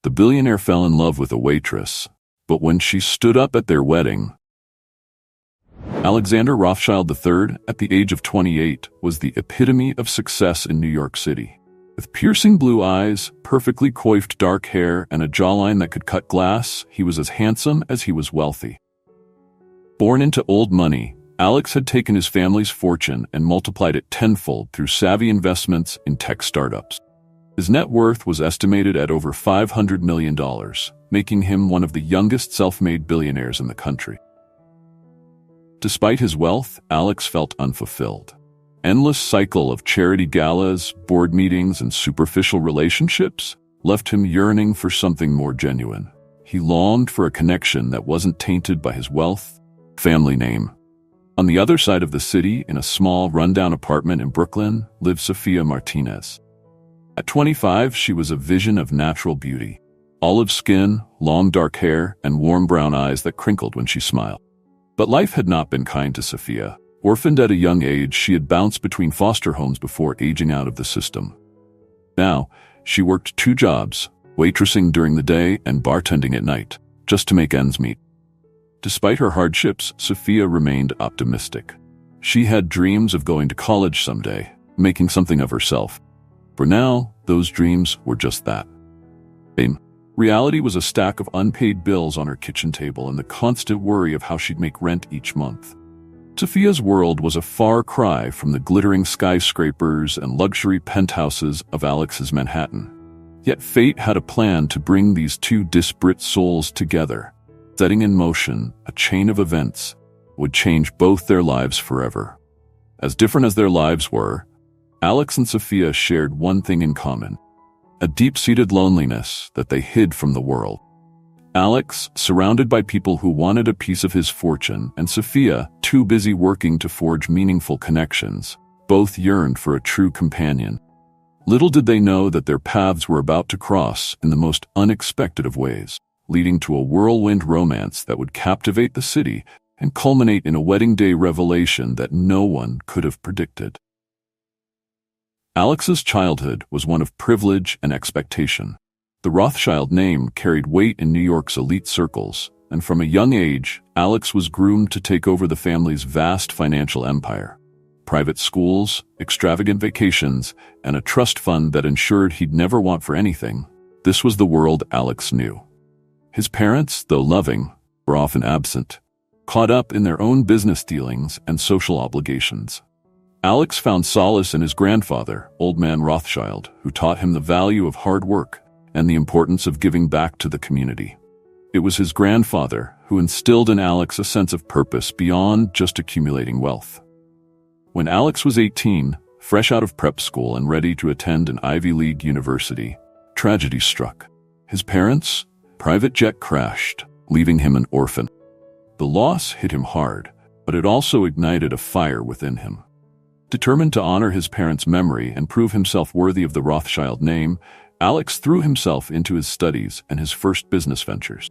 The billionaire fell in love with a waitress, but when she stood up at their wedding, Alexander Rothschild III, at the age of 28, was the epitome of success in New York City. With piercing blue eyes, perfectly coiffed dark hair, and a jawline that could cut glass, he was as handsome as he was wealthy. Born into old money, Alex had taken his family's fortune and multiplied it tenfold through savvy investments in tech startups. His net worth was estimated at over $500 million, making him one of the youngest self-made billionaires in the country. Despite his wealth, Alex felt unfulfilled. Endless cycle of charity galas, board meetings, and superficial relationships left him yearning for something more genuine. He longed for a connection that wasn't tainted by his wealth, family name. On the other side of the city, in a small, rundown apartment in Brooklyn, lived Sophia Martinez. At 25, she was a vision of natural beauty. Olive skin, long dark hair, and warm brown eyes that crinkled when she smiled. But life had not been kind to Sophia. Orphaned at a young age, she had bounced between foster homes before aging out of the system. Now, she worked 2 jobs, waitressing during the day and bartending at night, just to make ends meet. Despite her hardships, Sophia remained optimistic. She had dreams of going to college someday, making something of herself. For now, those dreams were just that. Reality was a stack of unpaid bills on her kitchen table and the constant worry of how she'd make rent each month. Sophia's world was a far cry from the glittering skyscrapers and luxury penthouses of Alex's Manhattan. Yet fate had a plan to bring these 2 disparate souls together, setting in motion a chain of events that would change both their lives forever. As different as their lives were, Alex and Sophia shared one thing in common: a deep-seated loneliness that they hid from the world. Alex, surrounded by people who wanted a piece of his fortune, and Sophia, too busy working to forge meaningful connections, both yearned for a true companion. Little did they know that their paths were about to cross in the most unexpected of ways, leading to a whirlwind romance that would captivate the city and culminate in a wedding day revelation that no one could have predicted. Alex's childhood was one of privilege and expectation. The Rothschild name carried weight in New York's elite circles, and from a young age, Alex was groomed to take over the family's vast financial empire. Private schools, extravagant vacations, and a trust fund that ensured he'd never want for anything. This was the world Alex knew. His parents, though loving, were often absent, caught up in their own business dealings and social obligations. Alex found solace in his grandfather, Old Man Rothschild, who taught him the value of hard work and the importance of giving back to the community. It was his grandfather who instilled in Alex a sense of purpose beyond just accumulating wealth. When Alex was 18, fresh out of prep school and ready to attend an Ivy League university, tragedy struck. His parents' private jet crashed, leaving him an orphan. The loss hit him hard, but it also ignited a fire within him. Determined to honor his parents' memory and prove himself worthy of the Rothschild name, Alex threw himself into his studies and his first business ventures.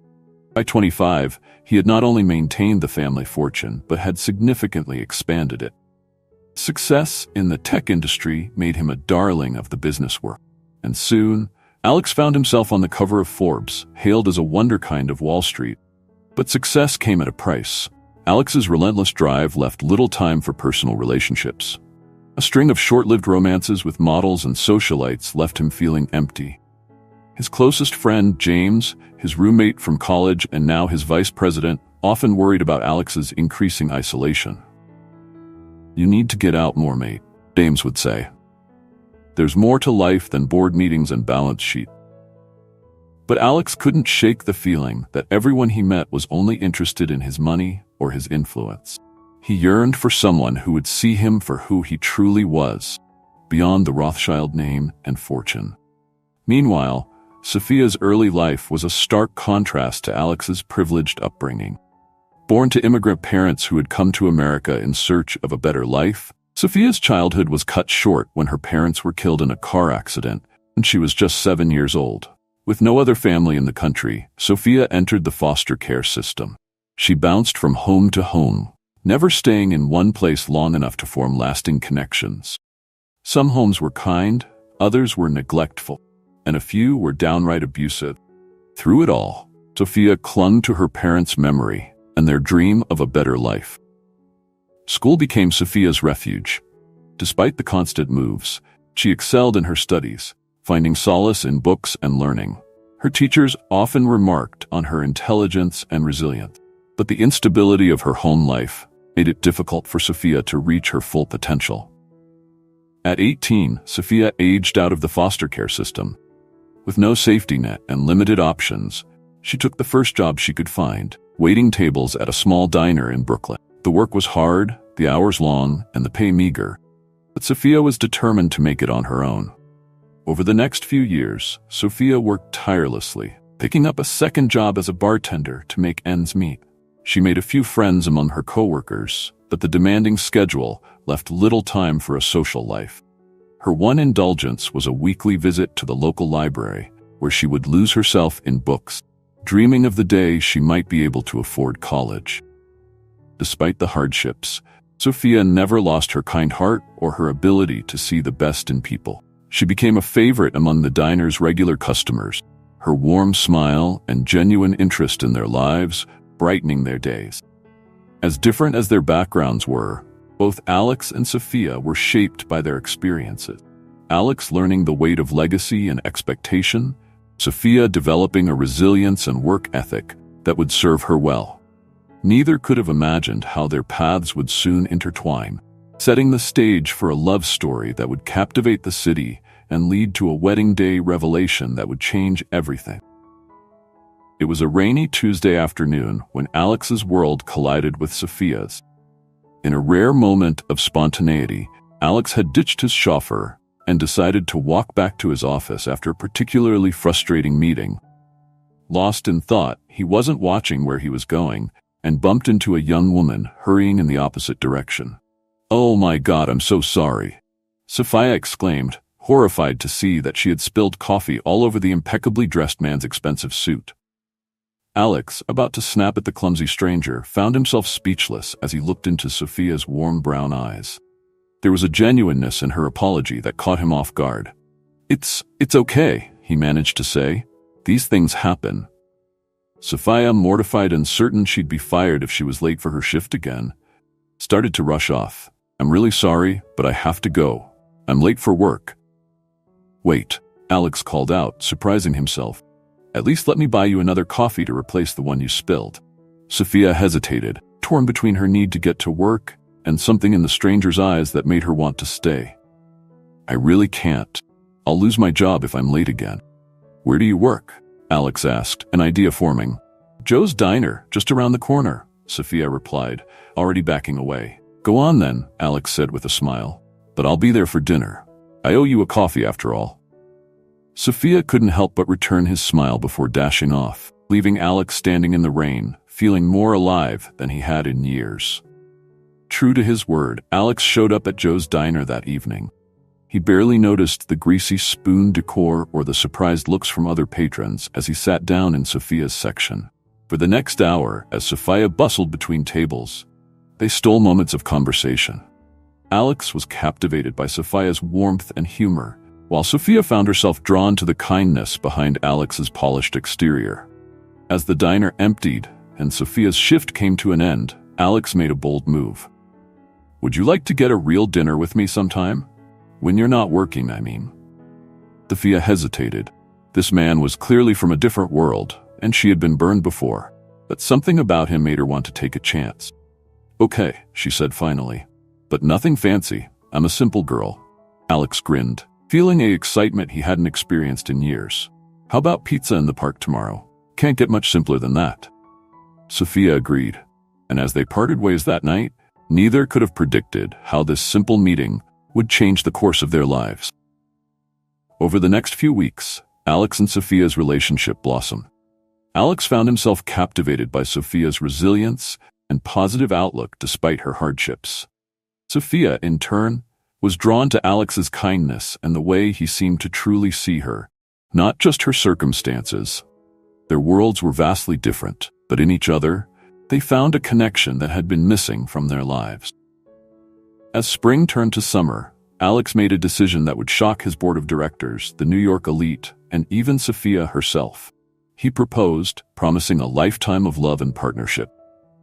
By 25, he had not only maintained the family fortune, but had significantly expanded it. Success in the tech industry made him a darling of the business world, and soon, Alex found himself on the cover of Forbes, hailed as a wonderkind of Wall Street. But success came at a price. Alex's relentless drive left little time for personal relationships. A string of short-lived romances with models and socialites left him feeling empty. His closest friend, James, his roommate from college and now his vice president, often worried about Alex's increasing isolation. "You need to get out more, mate," James would say. "There's more to life than board meetings and balance sheet." But Alex couldn't shake the feeling that everyone he met was only interested in his money or his influence. He yearned for someone who would see him for who he truly was, beyond the Rothschild name and fortune. Meanwhile, Sophia's early life was a stark contrast to Alex's privileged upbringing. Born to immigrant parents who had come to America in search of a better life, Sophia's childhood was cut short when her parents were killed in a car accident, and she was just 7 years old. With no other family in the country, Sophia entered the foster care system. She bounced from home to home, never staying in one place long enough to form lasting connections. Some homes were kind, others were neglectful, and a few were downright abusive. Through it all, Sophia clung to her parents' memory and their dream of a better life. School became Sophia's refuge. Despite the constant moves, she excelled in her studies, finding solace in books and learning. Her teachers often remarked on her intelligence and resilience, but the instability of her home life made it difficult for Sophia to reach her full potential. At 18, Sophia aged out of the foster care system. With no safety net and limited options, she took the first job she could find, waiting tables at a small diner in Brooklyn. The work was hard, the hours long, and the pay meager, but Sophia was determined to make it on her own. Over the next few years, Sophia worked tirelessly, picking up a second job as a bartender to make ends meet. She made a few friends among her coworkers, but the demanding schedule left little time for a social life. Her one indulgence was a weekly visit to the local library, where she would lose herself in books, dreaming of the day she might be able to afford college. Despite the hardships, Sophia never lost her kind heart or her ability to see the best in people. She became a favorite among the diner's regular customers, her warm smile and genuine interest in their lives brightening their days. As different as their backgrounds were, both Alex and Sophia were shaped by their experiences. Alex learning the weight of legacy and expectation, Sophia developing a resilience and work ethic that would serve her well. Neither could have imagined how their paths would soon intertwine, setting the stage for a love story that would captivate the city and lead to a wedding day revelation that would change everything. It was a rainy Tuesday afternoon when Alex's world collided with Sophia's. In a rare moment of spontaneity, Alex had ditched his chauffeur and decided to walk back to his office after a particularly frustrating meeting. Lost in thought, he wasn't watching where he was going and bumped into a young woman hurrying in the opposite direction. "Oh my God, I'm so sorry," Sophia exclaimed, horrified to see that she had spilled coffee all over the impeccably dressed man's expensive suit. Alex, about to snap at the clumsy stranger, found himself speechless as he looked into Sophia's warm brown eyes. There was a genuineness in her apology that caught him off guard. It's okay," he managed to say. "These things happen." Sophia, mortified and certain she'd be fired if she was late for her shift again, started to rush off. "I'm really sorry, but I have to go. I'm late for work." "Wait," Alex called out, surprising himself. "At least let me buy you another coffee to replace the one you spilled." Sophia hesitated, torn between her need to get to work and something in the stranger's eyes that made her want to stay. "I really can't. I'll lose my job if I'm late again." "Where do you work?" Alex asked, an idea forming. "Joe's Diner, just around the corner," Sophia replied, already backing away. "Go on then," Alex said with a smile. "But I'll be there for dinner. I owe you a coffee after all." Sophia couldn't help but return his smile before dashing off, leaving Alex standing in the rain, feeling more alive than he had in years. True to his word, Alex showed up at Joe's Diner that evening. He barely noticed the greasy spoon decor or the surprised looks from other patrons as he sat down in Sophia's section. For the next hour, as Sophia bustled between tables, they stole moments of conversation. Alex was captivated by Sophia's warmth and humor, while Sophia found herself drawn to the kindness behind Alex's polished exterior. As the diner emptied and Sophia's shift came to an end, Alex made a bold move. "Would you like to get a real dinner with me sometime? When you're not working, I mean." Sophia hesitated. This man was clearly from a different world, and she had been burned before, but something about him made her want to take a chance. "Okay," she said finally, "but nothing fancy. I'm a simple girl." Alex grinned, feeling an excitement he hadn't experienced in years. "How about pizza in the park tomorrow? Can't get much simpler than that." Sophia agreed, and as they parted ways that night, neither could have predicted how this simple meeting would change the course of their lives. Over the next few weeks, Alex and Sophia's relationship blossomed. Alex found himself captivated by Sophia's resilience and positive outlook despite her hardships. Sophia, in turn, was drawn to Alex's kindness and the way he seemed to truly see her, not just her circumstances. Their worlds were vastly different, but in each other, they found a connection that had been missing from their lives. As spring turned to summer, Alex made a decision that would shock his board of directors, the New York elite, and even Sophia herself. He proposed, promising a lifetime of love and partnership.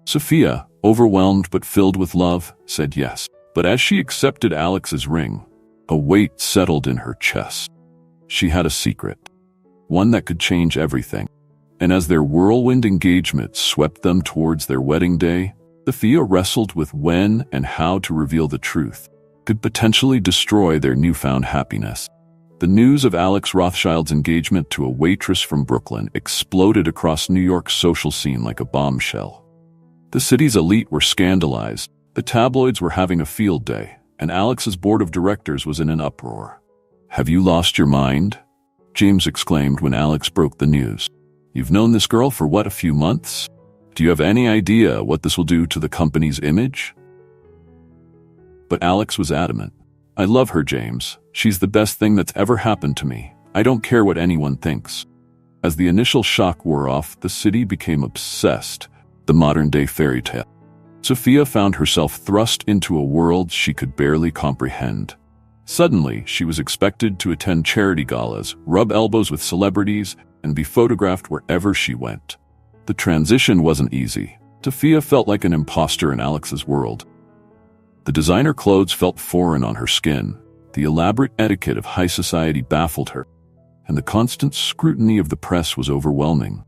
Sophia, overwhelmed but filled with love, said yes. But as she accepted Alex's ring, a weight settled in her chest. She had a secret, one that could change everything. And as their whirlwind engagement swept them towards their wedding day, Sophia wrestled with when and how to reveal the truth could potentially destroy their newfound happiness. The news of Alex Rothschild's engagement to a waitress from Brooklyn exploded across New York's social scene like a bombshell. The city's elite were scandalized, the tabloids were having a field day, and Alex's board of directors was in an uproar. "Have you lost your mind?" James exclaimed when Alex broke the news. "You've known this girl for what, a few months? Do you have any idea what this will do to the company's image?" But Alex was adamant. "I love her, James. She's the best thing that's ever happened to me. I don't care what anyone thinks." As the initial shock wore off, the city became obsessed, the modern-day fairy tale. Sophia found herself thrust into a world she could barely comprehend. Suddenly, she was expected to attend charity galas, rub elbows with celebrities, and be photographed wherever she went. The transition wasn't easy. Sophia felt like an imposter in Alex's world. The designer clothes felt foreign on her skin. The elaborate etiquette of high society baffled her, and the constant scrutiny of the press was overwhelming.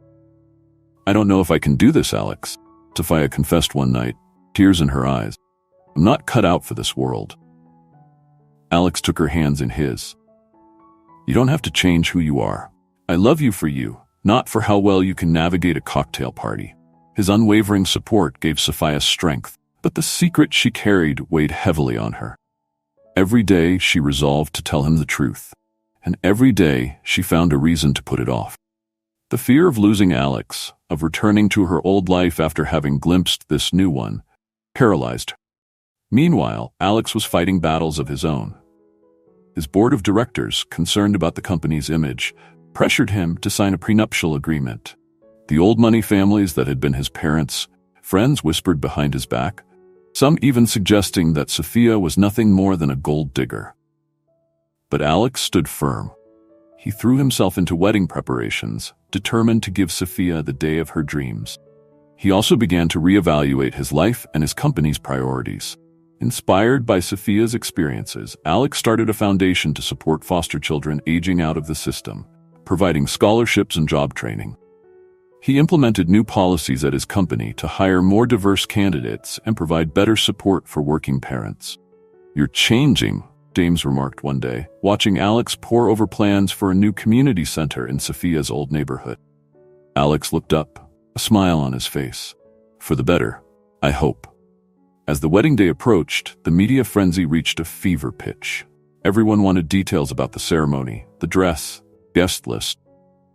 "I don't know if I can do this, Alex," Sophia confessed one night, tears in her eyes. "I'm not cut out for this world." Alex took her hands in his. "You don't have to change who you are. I love you for you, not for how well you can navigate a cocktail party." His unwavering support gave Sophia strength, but the secret she carried weighed heavily on her. Every day she resolved to tell him the truth, and every day she found a reason to put it off. The fear of losing Alex, of returning to her old life after having glimpsed this new one, paralyzed her. Meanwhile, Alex was fighting battles of his own. His board of directors, concerned about the company's image, pressured him to sign a prenuptial agreement. The old money families that had been his parents' friends whispered behind his back, some even suggesting that Sophia was nothing more than a gold digger. But Alex stood firm. He threw himself into wedding preparations, determined to give Sophia the day of her dreams. He also began to reevaluate his life and his company's priorities. Inspired by Sophia's experiences, Alex started a foundation to support foster children aging out of the system, providing scholarships and job training. He implemented new policies at his company to hire more diverse candidates and provide better support for working parents. "You're changing," James remarked one day, watching Alex pore over plans for a new community center in Sophia's old neighborhood. Alex looked up, a smile on his face. "For the better, I hope." As the wedding day approached, the media frenzy reached a fever pitch. Everyone wanted details about the ceremony, the dress, guest list.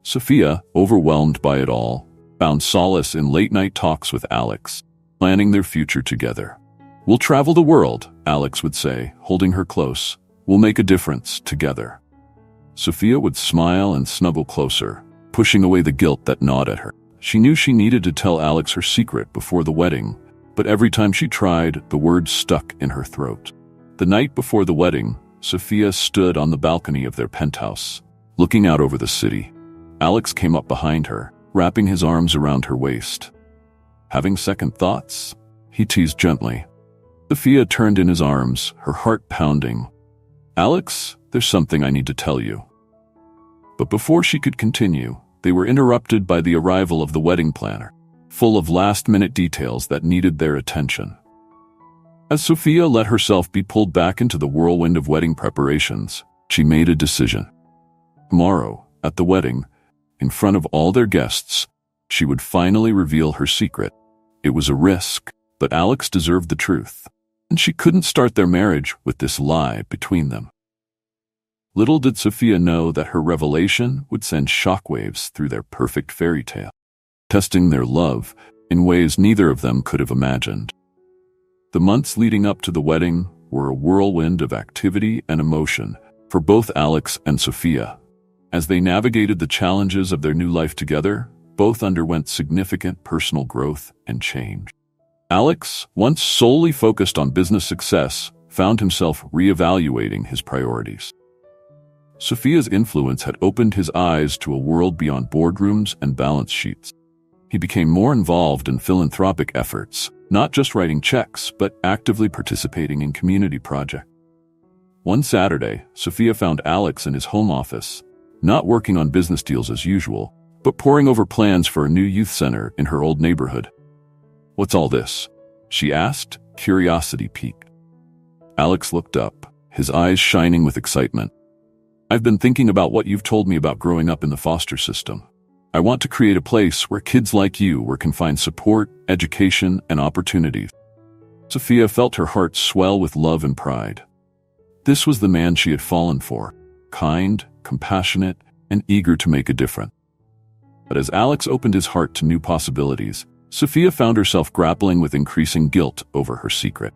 Sophia, overwhelmed by it all, found solace in late-night talks with Alex, planning their future together. "We'll travel the world," Alex would say, holding her close. "We'll make a difference together." Sophia would smile and snuggle closer, pushing away the guilt that gnawed at her. She knew she needed to tell Alex her secret before the wedding, but every time she tried, the words stuck in her throat. The night before the wedding, Sophia stood on the balcony of their penthouse, looking out over the city. Alex came up behind her, wrapping his arms around her waist. "Having second thoughts?" he teased gently. Sophia turned in his arms, her heart pounding. "Alex, there's something I need to tell you." But before she could continue, they were interrupted by the arrival of the wedding planner, full of last-minute details that needed their attention. As Sophia let herself be pulled back into the whirlwind of wedding preparations, she made a decision. Tomorrow, at the wedding, in front of all their guests, she would finally reveal her secret. It was a risk, but Alex deserved the truth, and she couldn't start their marriage with this lie between them. Little did Sophia know that her revelation would send shockwaves through their perfect fairy tale, testing their love in ways neither of them could have imagined. The months leading up to the wedding were a whirlwind of activity and emotion for both Alex and Sophia. As they navigated the challenges of their new life together, both underwent significant personal growth and change. Alex, once solely focused on business success, found himself reevaluating his priorities. Sophia's influence had opened his eyes to a world beyond boardrooms and balance sheets. He became more involved in philanthropic efforts, not just writing checks, but actively participating in community projects. One Saturday, Sophia found Alex in his home office, not working on business deals as usual, but poring over plans for a new youth center in her old neighborhood. "What's all this?" she asked, curiosity piqued. Alex looked up, his eyes shining with excitement. "I've been thinking about what you've told me about growing up in the foster system. I want to create a place where kids like you can find support, education, and opportunities." Sophia felt her heart swell with love and pride. This was the man she had fallen for, kind, compassionate, and eager to make a difference. But as Alex opened his heart to new possibilities, Sophia found herself grappling with increasing guilt over her secret.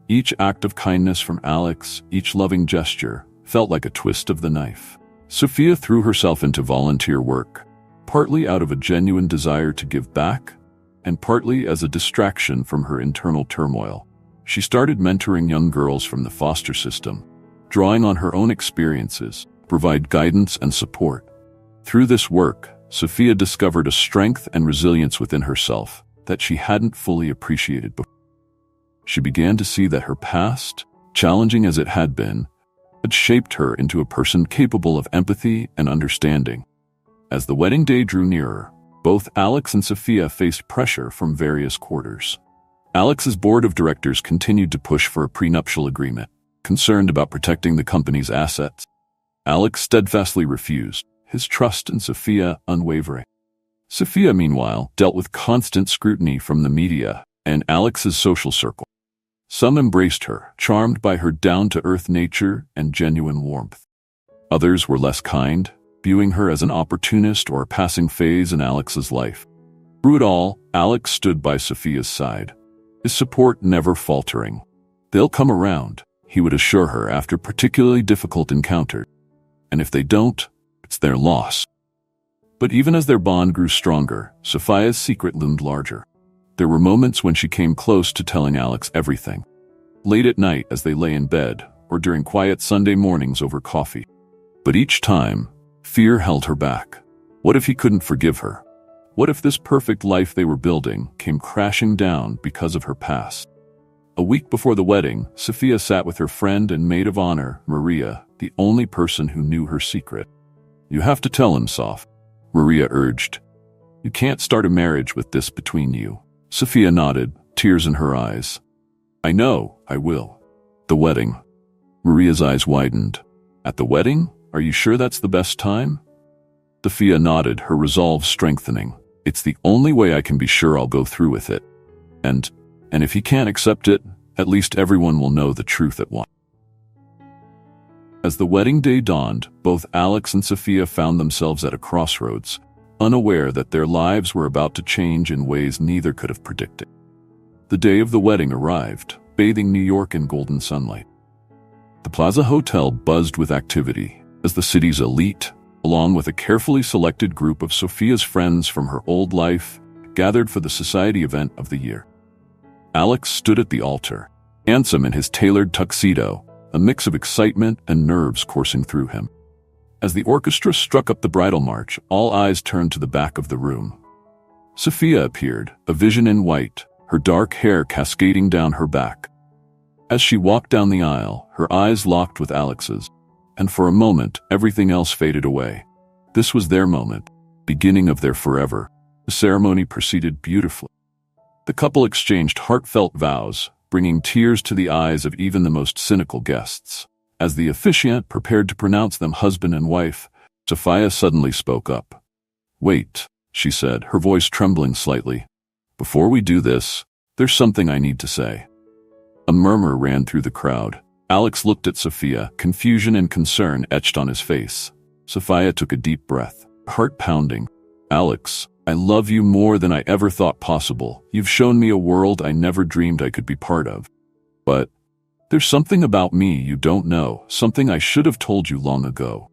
Each act of kindness from Alex, each loving gesture, felt like a twist of the knife. Sophia threw herself into volunteer work, partly out of a genuine desire to give back, and partly as a distraction from her internal turmoil. She started mentoring young girls from the foster system, drawing on her own experiences, provide guidance and support. Through this work, Sophia discovered a strength and resilience within herself that she hadn't fully appreciated before. She began to see that her past, challenging as it had been, had shaped her into a person capable of empathy and understanding. As the wedding day drew nearer, both Alex and Sophia faced pressure from various quarters. Alex's board of directors continued to push for a prenuptial agreement, concerned about protecting the company's assets. Alex steadfastly refused, his trust in Sophia unwavering. Sophia, meanwhile, dealt with constant scrutiny from the media and Alex's social circle. Some embraced her, charmed by her down-to-earth nature and genuine warmth. Others were less kind, viewing her as an opportunist or a passing phase in Alex's life. Through it all, Alex stood by Sophia's side, his support never faltering. "They'll come around," he would assure her after particularly difficult encounters. "And if they don't, it's their loss." But even as their bond grew stronger, Sophia's secret loomed larger. There were moments when she came close to telling Alex everything. Late at night as they lay in bed, or during quiet Sunday mornings over coffee. But each time, fear held her back. What if he couldn't forgive her? What if this perfect life they were building came crashing down because of her past? A week before the wedding, Sophia sat with her friend and maid of honor, Maria, the only person who knew her secret. "You have to tell him, Soph," Maria urged. "You can't start a marriage with this between you." Sophia nodded, tears in her eyes. "I know, I will." "The wedding." Maria's eyes widened. "At the wedding? Are you sure that's the best time?" Sophia nodded, her resolve strengthening. "It's the only way I can be sure I'll go through with it. And if he can't accept it, at least everyone will know the truth at once." As the wedding day dawned, both Alex and Sophia found themselves at a crossroads, unaware that their lives were about to change in ways neither could have predicted. The day of the wedding arrived, bathing New York in golden sunlight. The Plaza Hotel buzzed with activity, as the city's elite, along with a carefully selected group of Sophia's friends from her old life, gathered for the society event of the year. Alex stood at the altar, handsome in his tailored tuxedo, a mix of excitement and nerves coursing through him. As the orchestra struck up the bridal march, all eyes turned to the back of the room. Sophia appeared, a vision in white, her dark hair cascading down her back. As she walked down the aisle, her eyes locked with Alex's, and for a moment, everything else faded away. This was their moment, beginning of their forever. The ceremony proceeded beautifully. The couple exchanged heartfelt vows, bringing tears to the eyes of even the most cynical guests. As the officiant prepared to pronounce them husband and wife, Sophia suddenly spoke up. "Wait," she said, her voice trembling slightly. "Before we do this, there's something I need to say." A murmur ran through the crowd. Alex looked at Sophia, confusion and concern etched on his face. Sophia took a deep breath, heart pounding. "Alex, I love you more than I ever thought possible. You've shown me a world I never dreamed I could be part of. But there's something about me you don't know, something I should have told you long ago."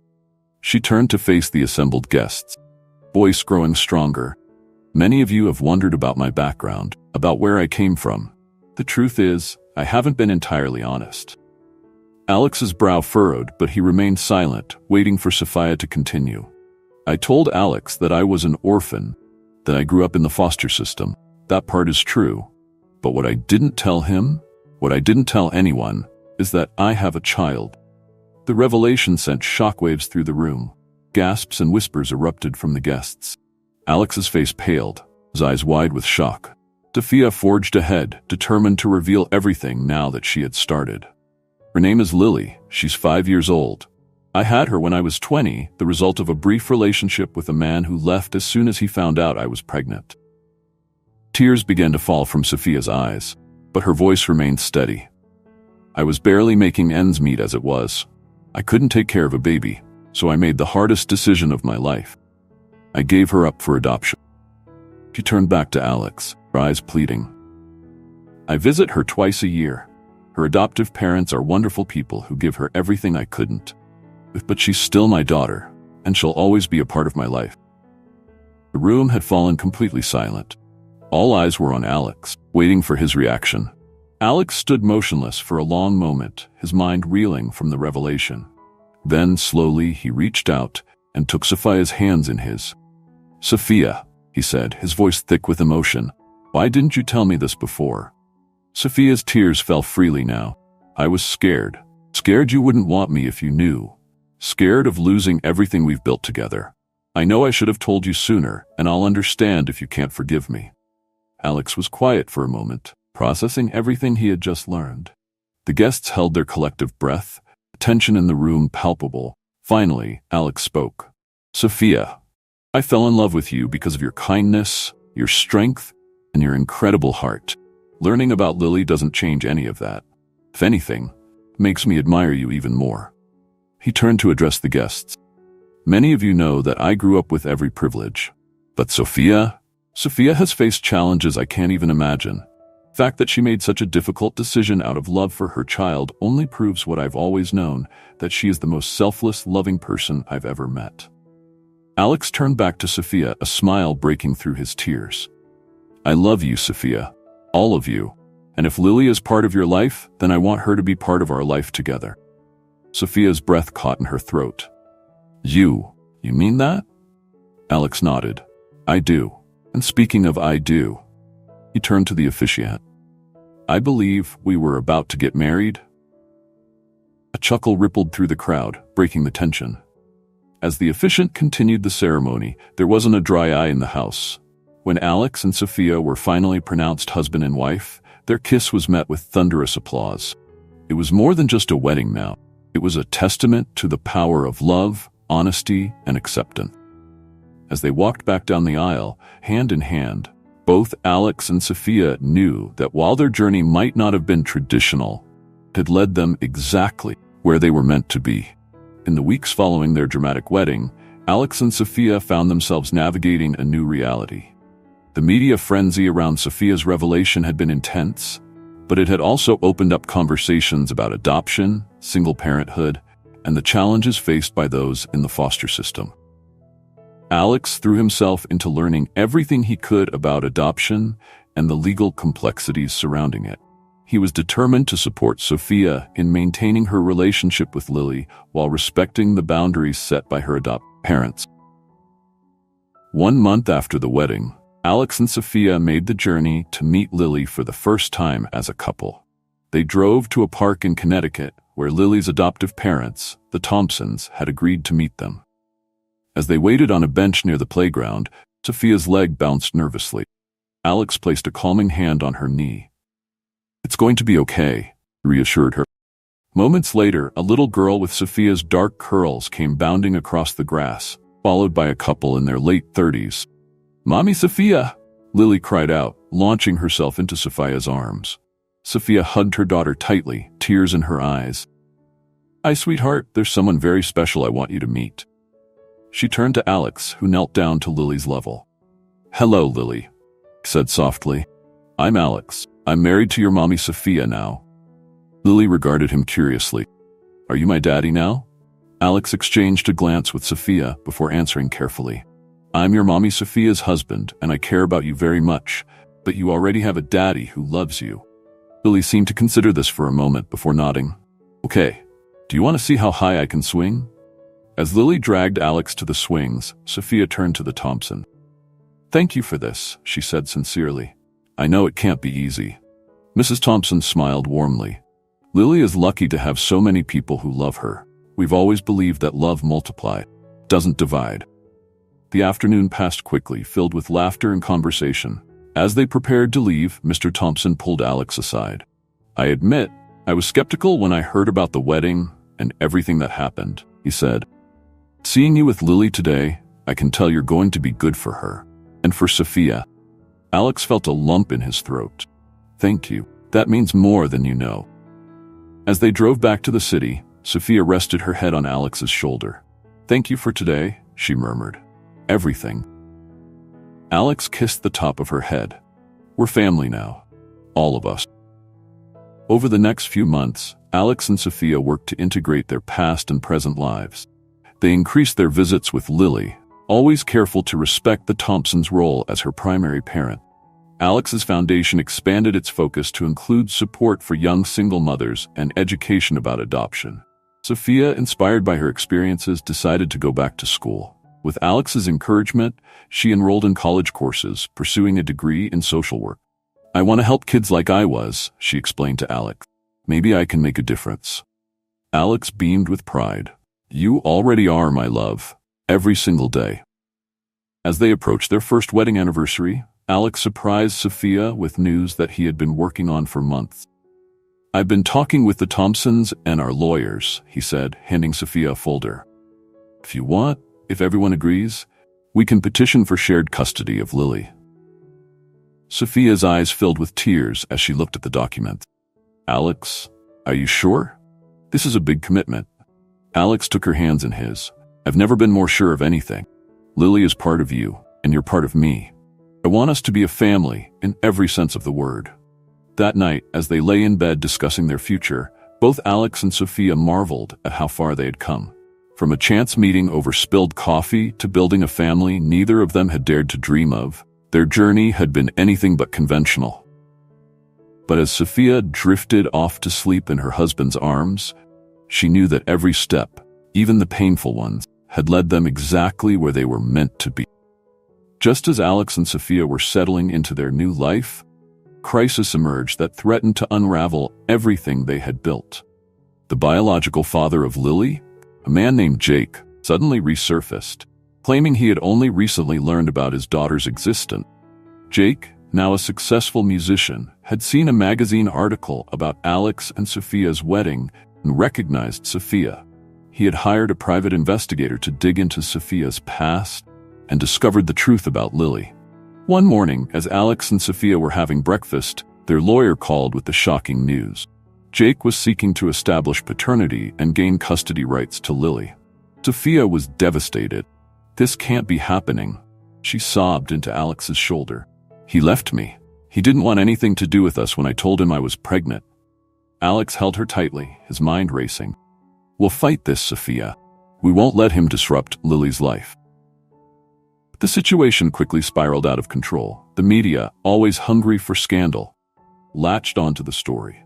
She turned to face the assembled guests, voice growing stronger. "Many of you have wondered about my background, about where I came from. The truth is, I haven't been entirely honest." Alex's brow furrowed, but he remained silent, waiting for Sophia to continue. I told Alex that I was an orphan, that I grew up in the foster system. That part is true. But what I didn't tell him, what I didn't tell anyone, is that I have a child. The revelation sent shockwaves through the room. Gasps and whispers erupted from the guests. Alex's face paled, his eyes wide with shock. Sophia forged ahead, determined to reveal everything now that she had started. Her name is Lily. She's 5 years old. I had her when I was 20, the result of a brief relationship with a man who left as soon as he found out I was pregnant. Tears began to fall from Sophia's eyes, but her voice remained steady. I was barely making ends meet as it was. I couldn't take care of a baby, so I made the hardest decision of my life. I gave her up for adoption. She turned back to Alex, her eyes pleading. I visit her twice a year. Her adoptive parents are wonderful people who give her everything I couldn't. But she's still my daughter, and she'll always be a part of my life. The room had fallen completely silent. All eyes were on Alex, waiting for his reaction. Alex stood motionless for a long moment, his mind reeling from the revelation. Then, slowly, he reached out and took Sophia's hands in his. Sophia, he said, his voice thick with emotion. Why didn't you tell me this before? Sophia's tears fell freely now. I was scared. Scared you wouldn't want me if you knew. Scared of losing everything we've built together. I know I should have told you sooner, and I'll understand if you can't forgive me. Alex was quiet for a moment, processing everything he had just learned. The guests held their collective breath, tension in the room palpable. Finally, Alex spoke. Sophia, I fell in love with you because of your kindness, your strength, and your incredible heart. Learning about Lily doesn't change any of that. If anything, it makes me admire you even more. He turned to address the guests. Many of you know that I grew up with every privilege. But Sophia has faced challenges I can't even imagine. The fact that she made such a difficult decision out of love for her child only proves what I've always known, that she is the most selfless, loving person I've ever met. Alex turned back to Sophia, a smile breaking through his tears. I love you, Sophia. All of you. And if Lily is part of your life, then I want her to be part of our life together. Sophia's breath caught in her throat. You mean that? Alex nodded. I do. And speaking of I do, he turned to the officiant. I believe we were about to get married. A chuckle rippled through the crowd, breaking the tension. As the officiant continued the ceremony, there wasn't a dry eye in the house. When Alex and Sophia were finally pronounced husband and wife, their kiss was met with thunderous applause. It was more than just a wedding now. It was a testament to the power of love, honesty, and acceptance. As they walked back down the aisle, hand in hand, both Alex and Sophia knew that while their journey might not have been traditional, it had led them exactly where they were meant to be. In the weeks following their dramatic wedding, Alex and Sophia found themselves navigating a new reality. The media frenzy around Sophia's revelation had been intense, but it had also opened up conversations about adoption, single parenthood, and the challenges faced by those in the foster system. Alex threw himself into learning everything he could about adoption and the legal complexities surrounding it. He was determined to support Sophia in maintaining her relationship with Lily while respecting the boundaries set by her adoptive parents. 1 month after the wedding, Alex and Sophia made the journey to meet Lily for the first time as a couple. They drove to a park in Connecticut where Lily's adoptive parents, the Thompsons, had agreed to meet them. As they waited on a bench near the playground, Sophia's leg bounced nervously. Alex placed a calming hand on her knee. It's going to be okay, he reassured her. Moments later, a little girl with Sophia's dark curls came bounding across the grass, followed by a couple in their late 30s. Mommy Sophia! Lily cried out, launching herself into Sophia's arms. Sophia hugged her daughter tightly, tears in her eyes. Hi, sweetheart, there's someone very special I want you to meet. She turned to Alex, who knelt down to Lily's level. Hello, Lily, he said softly. I'm Alex. I'm married to your mommy Sophia now. Lily regarded him curiously. Are you my daddy now? Alex exchanged a glance with Sophia before answering carefully. I'm your mommy Sophia's husband, and I care about you very much, but you already have a daddy who loves you. Lily seemed to consider this for a moment before nodding. Okay, Do you want to see how high I can swing? As Lily dragged Alex to the swings, Sophia turned to the Thompson. Thank you for this, she said sincerely. I know it can't be easy. Mrs. Thompson smiled warmly. Lily is lucky to have so many people who love her. We've always believed that love multiplies, doesn't divide. The afternoon passed quickly, filled with laughter and conversation. As they prepared to leave, Mr. Thompson pulled Alex aside. I admit, I was skeptical when I heard about the wedding and everything that happened, he said. Seeing you with Lily today, I can tell you're going to be good for her. And for Sophia. Alex felt a lump in his throat. Thank you. That means more than you know. As they drove back to the city, Sophia rested her head on Alex's shoulder. Thank you for today, she murmured. Everything. Alex kissed the top of her head. We're family now. All of us. Over the next few months, Alex and Sophia worked to integrate their past and present lives. They increased their visits with Lily, always careful to respect the Thompsons' role as her primary parent. Alex's foundation expanded its focus to include support for young single mothers and education about adoption. Sophia, inspired by her experiences, decided to go back to school. With Alex's encouragement, she enrolled in college courses, pursuing a degree in social work. I want to help kids like I was, she explained to Alex. Maybe I can make a difference. Alex beamed with pride. You already are, my love, every single day. As they approached their first wedding anniversary, Alex surprised Sophia with news that he had been working on for months. I've been talking with the Thompsons and our lawyers, he said, handing Sophia a folder. If you want, if everyone agrees, we can petition for shared custody of Lily. Sophia's eyes filled with tears as she looked at the document. Alex, are you sure? This is a big commitment. Alex took her hands in his. I've never been more sure of anything. Lily is part of you, and you're part of me. I want us to be a family in every sense of the word. That night, as they lay in bed discussing their future, both Alex and Sophia marveled at how far they had come. From a chance meeting over spilled coffee to building a family neither of them had dared to dream of, their journey had been anything but conventional. But as Sophia drifted off to sleep in her husband's arms, she knew that every step, even the painful ones, had led them exactly where they were meant to be. Just as Alex and Sophia were settling into their new life, crisis emerged that threatened to unravel everything they had built. The biological father of Lily, a man named Jake, suddenly resurfaced, claiming he had only recently learned about his daughter's existence. Jake, now a successful musician, had seen a magazine article about Alex and Sophia's wedding and recognized Sophia. He had hired a private investigator to dig into Sophia's past and discovered the truth about Lily. One morning, as Alex and Sophia were having breakfast, their lawyer called with the shocking news. Jake was seeking to establish paternity and gain custody rights to Lily. Sophia was devastated. This can't be happening. She sobbed into Alex's shoulder. He left me. He didn't want anything to do with us when I told him I was pregnant. Alex held her tightly, his mind racing. We'll fight this, Sophia. We won't let him disrupt Lily's life. The situation quickly spiraled out of control. The media, always hungry for scandal, latched onto the story.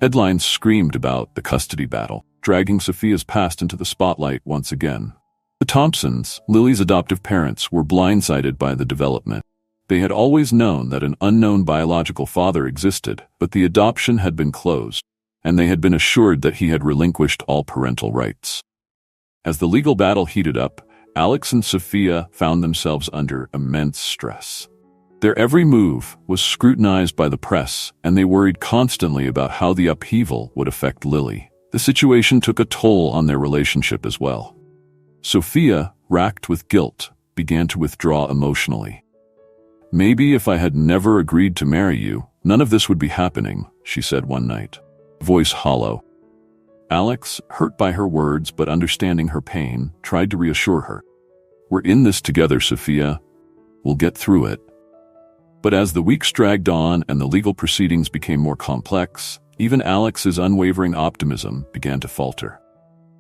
Headlines screamed about the custody battle, dragging Sophia's past into the spotlight once again. The Thompsons, Lily's adoptive parents, were blindsided by the development. They had always known that an unknown biological father existed, but the adoption had been closed, and they had been assured that he had relinquished all parental rights. As the legal battle heated up, Alex and Sophia found themselves under immense stress. Their every move was scrutinized by the press, and they worried constantly about how the upheaval would affect Lily. The situation took a toll on their relationship as well. Sophia, racked with guilt, began to withdraw emotionally. Maybe if I had never agreed to marry you, none of this would be happening, she said one night, voice hollow. Alex, hurt by her words but understanding her pain, tried to reassure her. We're in this together, Sophia. We'll get through it. But as the weeks dragged on and the legal proceedings became more complex, even Alex's unwavering optimism began to falter.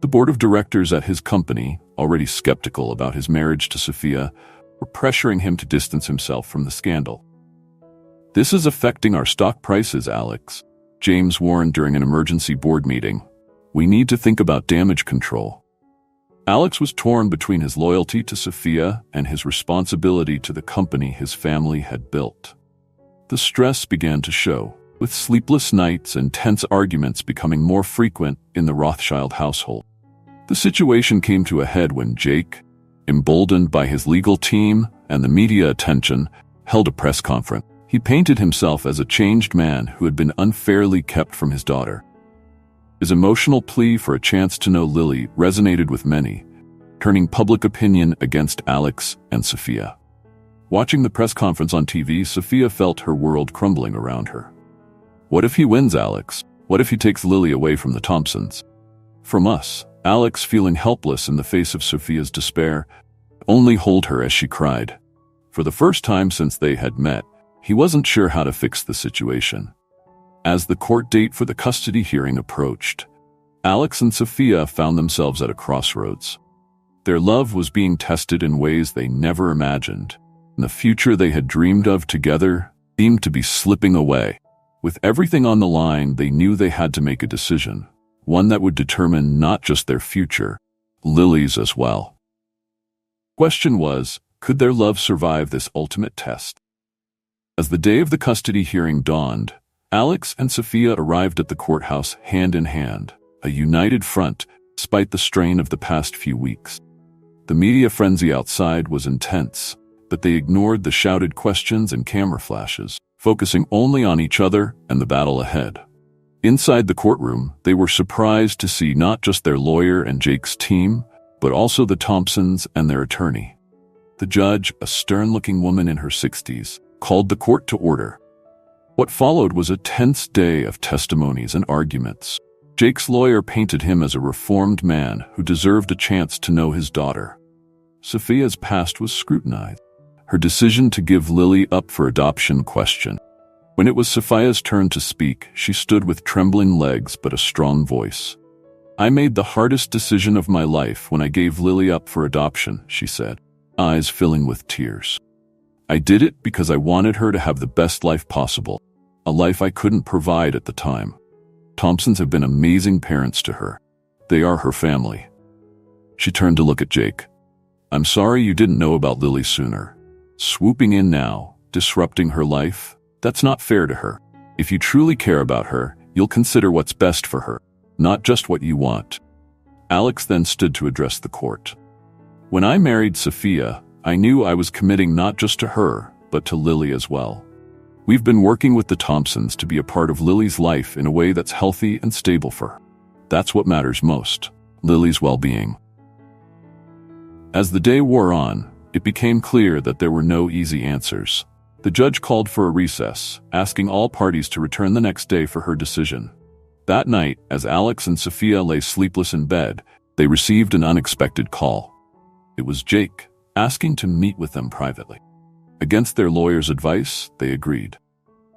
The board of directors at his company, already skeptical about his marriage to Sophia, were pressuring him to distance himself from the scandal. This is affecting our stock prices, Alex, James warned during an emergency board meeting. We need to think about damage control. Alex was torn between his loyalty to Sophia and his responsibility to the company his family had built. The stress began to show, with sleepless nights and tense arguments becoming more frequent in the Rothschild household. The situation came to a head when Jake, emboldened by his legal team and the media attention, held a press conference. He painted himself as a changed man who had been unfairly kept from his daughter. His emotional plea for a chance to know Lily resonated with many, turning public opinion against Alex and Sophia. Watching the press conference on TV, Sophia felt her world crumbling around her. What if he wins, Alex? What if he takes Lily away from the Thompsons? From us, Alex, feeling helpless in the face of Sophia's despair, only hold her as she cried. For the first time since they had met, he wasn't sure how to fix the situation. As the court date for the custody hearing approached, Alex and Sophia found themselves at a crossroads. Their love was being tested in ways they never imagined, and the future they had dreamed of together seemed to be slipping away. With everything on the line, they knew they had to make a decision, one that would determine not just their future, Lily's as well. The question was, could their love survive this ultimate test? As the day of the custody hearing dawned, Alex and Sophia arrived at the courthouse hand in hand, a united front despite the strain of the past few weeks. The media frenzy outside was intense, but they ignored the shouted questions and camera flashes, focusing only on each other and the battle ahead. Inside the courtroom, they were surprised to see not just their lawyer and Jake's team, but also the Thompsons and their attorney. The judge, a stern-looking woman in her 60s, called the court to order. What followed was a tense day of testimonies and arguments. Jake's lawyer painted him as a reformed man who deserved a chance to know his daughter. Sophia's past was scrutinized, her decision to give Lily up for adoption questioned. When it was Sophia's turn to speak, she stood with trembling legs but a strong voice. "I made the hardest decision of my life when I gave Lily up for adoption," she said, eyes filling with tears. "I did it because I wanted her to have the best life possible, a life I couldn't provide at the time. Thompsons have been amazing parents to her. They are her family." She turned to look at Jake. "I'm sorry you didn't know about Lily sooner. Swooping in now, disrupting her life, that's not fair to her. If you truly care about her, you'll consider what's best for her, not just what you want." Alex then stood to address the court. "When I married Sophia, I knew I was committing not just to her, but to Lily as well. We've been working with the Thompsons to be a part of Lily's life in a way that's healthy and stable for her. That's what matters most, Lily's well-being." As the day wore on, it became clear that there were no easy answers. The judge called for a recess, asking all parties to return the next day for her decision. That night, as Alex and Sophia lay sleepless in bed, they received an unexpected call. It was Jake, asking to meet with them privately. Against their lawyer's advice, they agreed.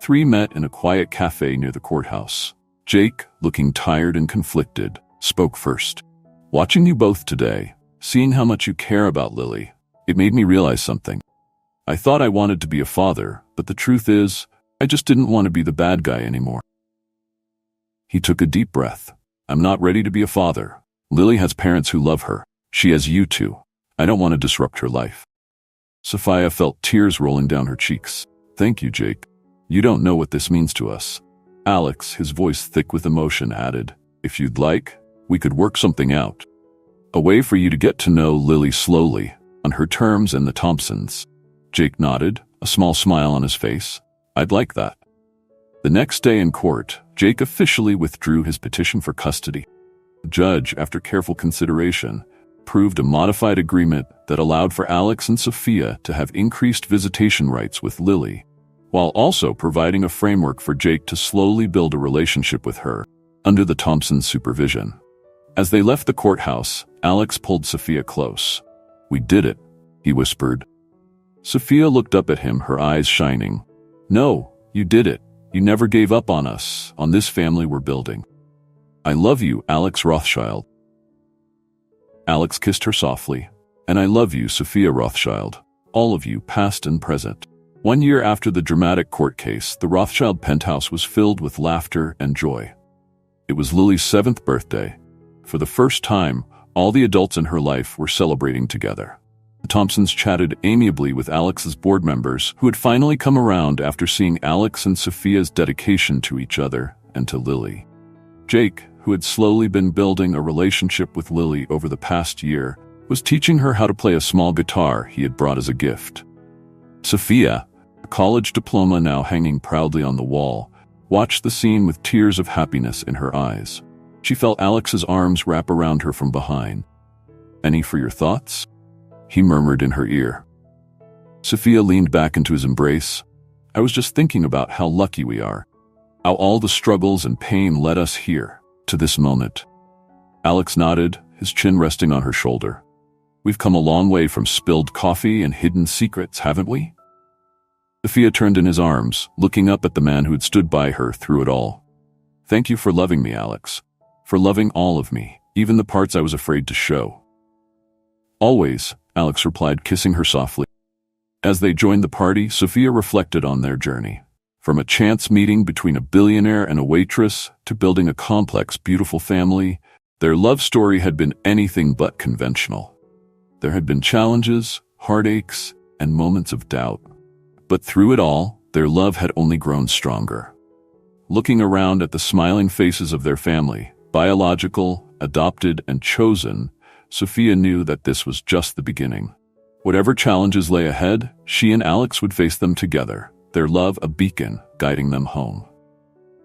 Three met in a quiet cafe near the courthouse. Jake, looking tired and conflicted, spoke first. "Watching you both today, seeing how much you care about Lily, it made me realize something. I thought I wanted to be a father, but the truth is, I just didn't want to be the bad guy anymore." He took a deep breath. "I'm not ready to be a father. Lily has parents who love her. She has you too. I don't want to disrupt her life." Sophia felt tears rolling down her cheeks. "Thank you, Jake. You don't know what this means to us." Alex, his voice thick with emotion, added, "If you'd like, we could work something out. A way for you to get to know Lily slowly, on her terms and the Thompsons." Jake nodded, a small smile on his face. "I'd like that." The next day in court, Jake officially withdrew his petition for custody. The judge, after careful consideration, approved a modified agreement that allowed for Alex and Sophia to have increased visitation rights with Lily, while also providing a framework for Jake to slowly build a relationship with her, under the Thompsons' supervision. As they left the courthouse, Alex pulled Sophia close. "We did it," he whispered. Sophia looked up at him, her eyes shining. "No, you did it. You never gave up on us, on this family we're building. I love you, Alex Rothschild." Alex kissed her softly. "And I love you, Sophia Rothschild. All of you, past and present." 1 year after the dramatic court case, the Rothschild penthouse was filled with laughter and joy. It was Lily's 7th birthday, For the first time, all the adults in her life were celebrating together. The Thompsons chatted amiably with Alex's board members, who had finally come around after seeing Alex and Sophia's dedication to each other and to Lily. Jake, who had slowly been building a relationship with Lily over the past year, was teaching her how to play a small guitar he had brought as a gift. Sophia, a college diploma now hanging proudly on the wall, watched the scene with tears of happiness in her eyes. She felt Alex's arms wrap around her from behind. "Any for your thoughts?" he murmured in her ear. Sophia leaned back into his embrace. "I was just thinking about how lucky we are. How all the struggles and pain led us here, to this moment." Alex nodded, his chin resting on her shoulder. "We've come a long way from spilled coffee and hidden secrets, haven't we?" Sophia turned in his arms, looking up at the man who had stood by her through it all. "Thank you for loving me, Alex. For loving all of me, even the parts I was afraid to show." "Always," Alex replied, kissing her softly. As they joined the party, Sophia reflected on their journey. From a chance meeting between a billionaire and a waitress to building a complex, beautiful family, their love story had been anything but conventional. There had been challenges, heartaches, and moments of doubt. But through it all, their love had only grown stronger. Looking around at the smiling faces of their family, biological, adopted, and chosen, Sophia knew that this was just the beginning. Whatever challenges lay ahead, she and Alex would face them together, their love a beacon guiding them home.